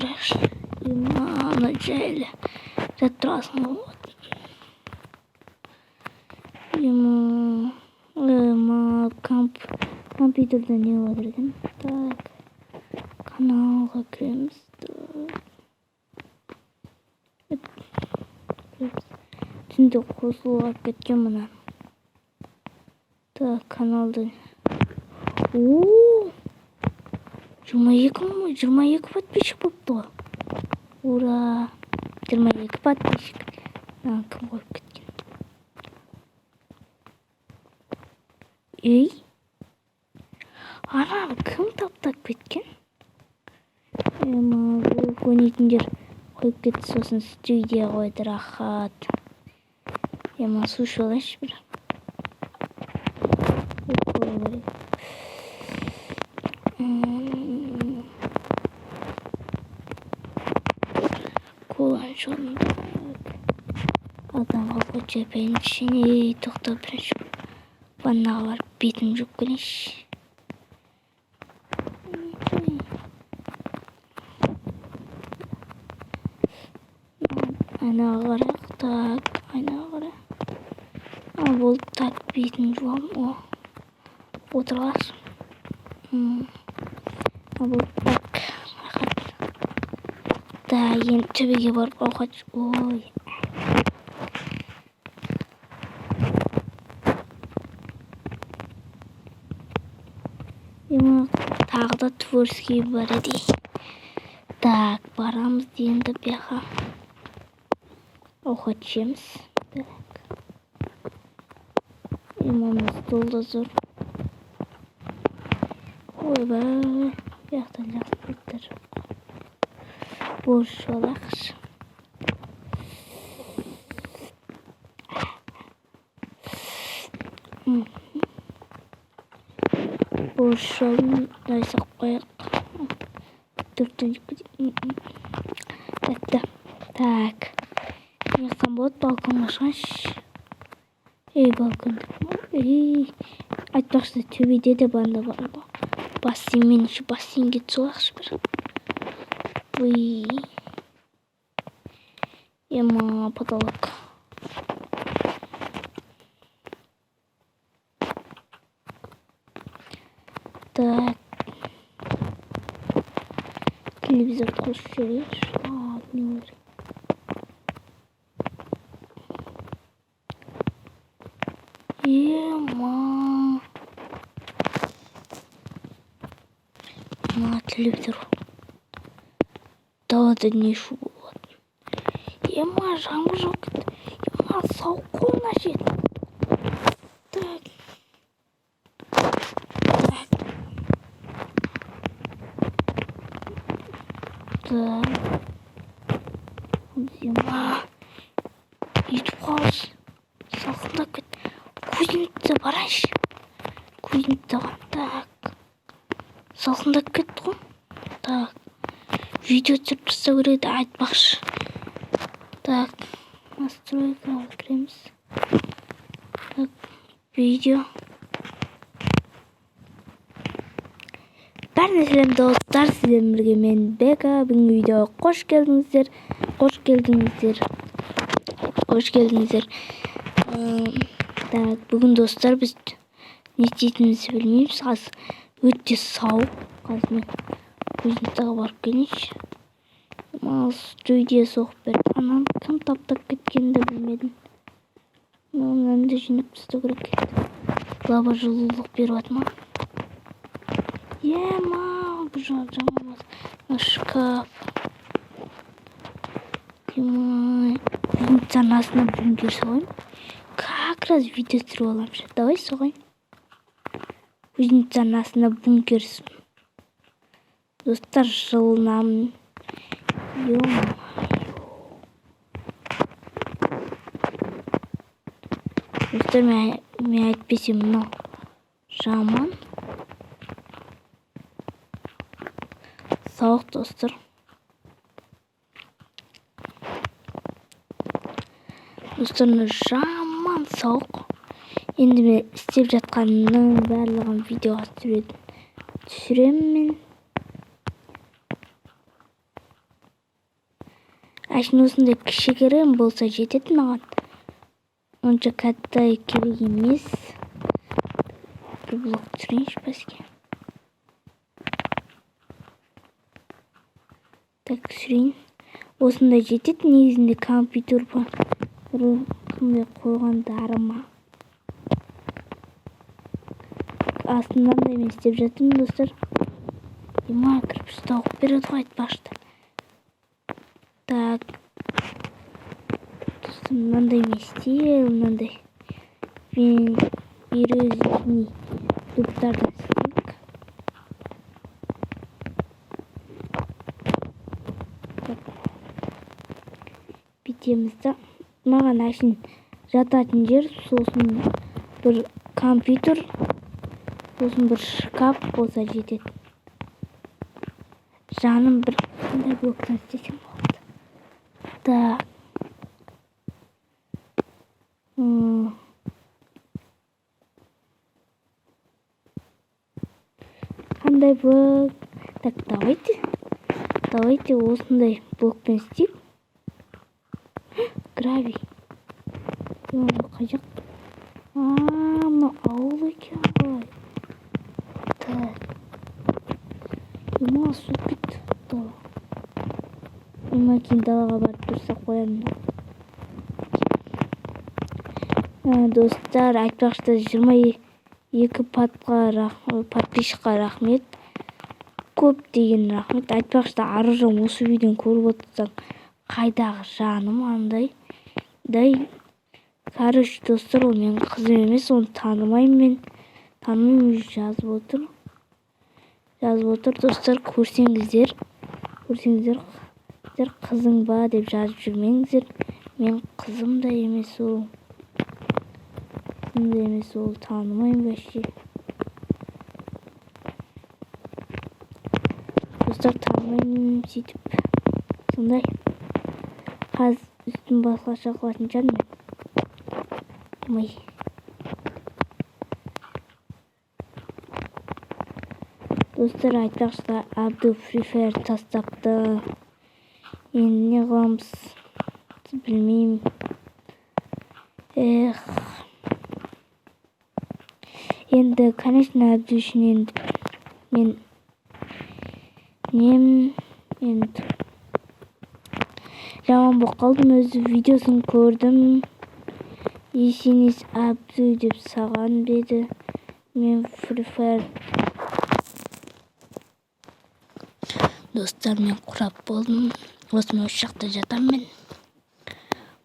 отырайықшы. Ана жайлы жат тұрасың ғой. Компьютерде не бар екен? Так, каналға кіреміз. Түнде қосылып кеткен мұнан. Так, каналды. 22 подписчик болыпты ғой. Ура! 22 подписчик. Кім қойып кеткен? Ей? Ананы кім таптап кеткен? Бұл көнетіндер қойып кетті, сосын студия қойды, рахат. Сушы олайшы бір. Колан жолын. Алдан қалғы жепейін ішіне тоқтап бірінші. Ваннаға барып бетін жүк келеші. Айнаға қарайық, так, айнаға қарайық. Болды, так, бетін жуам, отырғаш. Болды, так, рахат. Да, енді төбеге барып ауқат. Ой. Тағы да творский бар еді. Так, барамыз енді бияға. Ауқат жеміз. Так. Столда зор. Ойбай, яқтан жақсы беттер жоқ. Борыш олақшы. Борыш олын дайсақ қойық. Төрттен Так. Яқтан болады, балконға шығаш. Балконда. Айтпақшы, төбеде де банда бар ғой. Бассейн бассейнге түсуақшы бір. Потолок. Так. Телевизор қосып жіберейікші. Не бар? Телевизор. Далада не шу болады. Жаңбыр жоқ кетті. Сауық қолына жет. Так. Етіп қалшы. Салқындап кет. Кузница барайшы. Кузница бар. Так. Салқындап кетті ғой. Так. Видео түсіріп тастау керек, айтпақшы. Так. Настройкаға кіреміз. Так. Видео. Бәріне сәлем достар, сіздермен бірге мен Бека. Бүгінгі видеоға қош келдіңіздер. Так, бүгін достар біз не істейтінімізді білмейміз. Қазір өте сауық. Қазір мен кузницаға барып келейінші. Студия соғып берді. Анам кім таптап кеткенді білмедім. Онын да жинап тастау керек. Лава жылулық беріп атма. Бұл жамамыз. Шкаф. Кузницаның астына бункер соғайын. Как раз видео түсіріп аламшы. Давай соғайын. Кузницаның астына бункер. Достар, жылынамын. Достар, мен айтпесем мынау жаман. Сауық достар. Достар, жаман сауық. Енді мен істеп жатқанның барлығын видеоға түсіремін мен. Ашын осындай кішігірім болса жетеді маған. Онша қатты керек емес. Bir blok түсірейінші бәске. Так, түсірейін. Осындай жетеді. Негізінде компьютер бар. Кімде қойғандары ма? Астынан да мен істеп жатырмын, достар. Ема, кірпіш тауып береді ғой айтпақшы. Так. Достар, мынандай мен істеймін, мынандай. Мен үйрезіне дұптардан істейік. Бітемізді. Маған ашын жататын жер, сосын бір компьютер, сосын бір шкаф болса жетеді. Жаным бір қандай блоктан істесем болды. Так. Қандай блок? Так, давайте осындай блокпен істейік. Гравий. Қай жақ? Мына ауыл екен ғой. Так. Ема су кетті. Ема кейін далаға барып тұрса қоямын. Достар, айтпақшы 22 подписчикқа рахмет. Көп деген рахмет. Айтпақшы ары жағын осы видеоны көріп отырсаң, қайдағы жаным андай. Короче, достар, ол менің қызым емес, оны танымаймын мен. Танымаймын, жазып отыр. Достар, көрсеңіздер, қызың ба деп жазып жүрмеңіздер. Мен қызым да емес ол. Танымаймын бәшке. Достар, танымаймын сөйтіп. Сондай. Қаз үстін басқаша қылатын жанмын. Достар, айтпақшы Абду Free Fire тастапты. Енді не қыламыз? Білмеймін. Енді, конечно, Абду үшін мен енді жаман болып қалдым, өзі видеосын көрдім. Есенес Абду деп саған беді. Мен Free Fire. Достар, мен құрап болдым. Осымен осы жақта жатамын мен.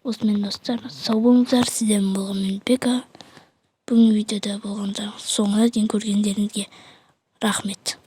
Осымен достар, сау болыңыздар. Сіздермен болған мен Бека. Бүгін видеода болғанда соңына дейін көргендеріңізге рахмет.